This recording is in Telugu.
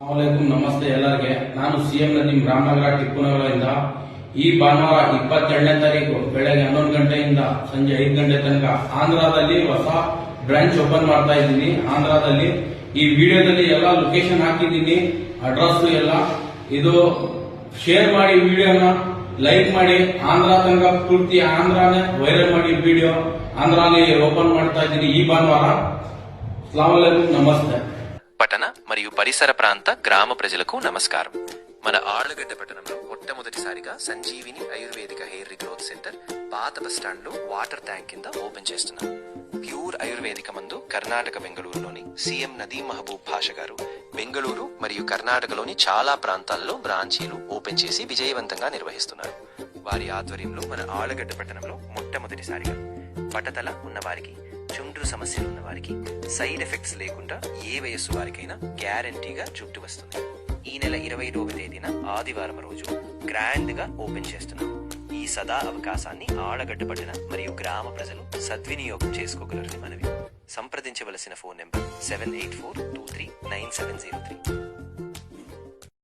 ಅಸ್ಸಲಾಮಲೈಕುಂ ನಮಸ್ತೆ ಎಲ್ಲರಿಗೆ. ನಾನು ಸಿಎಂ ನದೀಂ ರಾಮನಗರ ಟಿಪ್ಪುನಗರದಿಂದ ಈ ಭಾನುವಾರ 22ನೇ ತಾರೀಕು ಬೆಳಗ್ಗೆ 11 ಗಂಟೆಯಿಂದ ಸಂಜೆ 5 ಗಂಟೆ ತನಕ ಆಂಧ್ರದಲ್ಲಿ ಹೊಸ ಬ್ರಾಂಚ್ ಓಪನ್ ಮಾಡ್ತಾ ಇದ್ದೀನಿ. ಆಂಧ್ರದಲ್ಲಿ ಈ ವಿಡಿಯೋದಲ್ಲಿ ಎಲ್ಲ ಲೊಕೇಶನ್ ಹಾಕಿದ್ದೀನಿ, ಅಡ್ರೆಸ್ ಎಲ್ಲ. ಇದು ಶೇರ್ ಮಾಡಿ, ವಿಡಿಯೋನ ಲೈಕ್ ಮಾಡಿ. ಆಂಧ್ರ ತನಕ ಪೂರ್ತಿ ಆಂಧ್ರನೇ ವೈರಲ್ ಮಾಡಿ ವಿಡಿಯೋ. ಆಂಧ್ರಲ್ಲಿ ಓಪನ್ ಮಾಡ್ತಾ ಇದ್ದೀನಿ ಈ ಭಾನುವಾರ. ಅಸ್ಸಲಾಮಲೈಕುಂ నమస్తే. పట్టణ మరియు పరిసర ప్రాంత గ్రామ ప్రజలకు నమస్కారం. మన ఆళ్లగడ్డ పట్టణంలో మొట్టమొదటిసారిగా Sanjeevini Ayurvedic hair regrowth centre పాత బస్ స్టాండ్ లో వాటర్ ట్యాంక్ కింద ఓపెన్ చేస్తున్నాం. ప్యూర్ ఆయుర్వేదిక మందు కర్ణాటక బెంగళూరులోని సీఎం నదీం మహబూబ్ భాష గారు బెంగళూరు మరియు కర్ణాటకలోని చాలా ప్రాంతాల్లో బ్రాంచీలు ఓపెన్ చేసి విజయవంతంగా నిర్వహిస్తున్నారు. వారి ఆధ్వర్యంలో మన ఆళ్లగడ్డ పట్టణంలో మొట్టమొదటిసారిగా పటతల ఉన్నవారికి, చుండ్రు సమస్యలు ఉన్న వారికి సైడ్ ఎఫెక్ట్స్ లేకుండా ఏ వయస్సు వారికైనా గ్యారంటీగా జుట్టు వస్తుంది. ఈ నెల 22వ తేదీన ఆదివారం రోజు గ్రాండ్ గా ఓపెన్ చేస్తున్నాం. ఈ సదా అవకాశాన్ని ఆళ్లగడ్డ పట్టణ మరియు గ్రామ ప్రజలు సద్వినియోగం చేసుకోగలరని మనవి. సంప్రదించవలసిన ఫోన్ నెంబర్ 7842399703.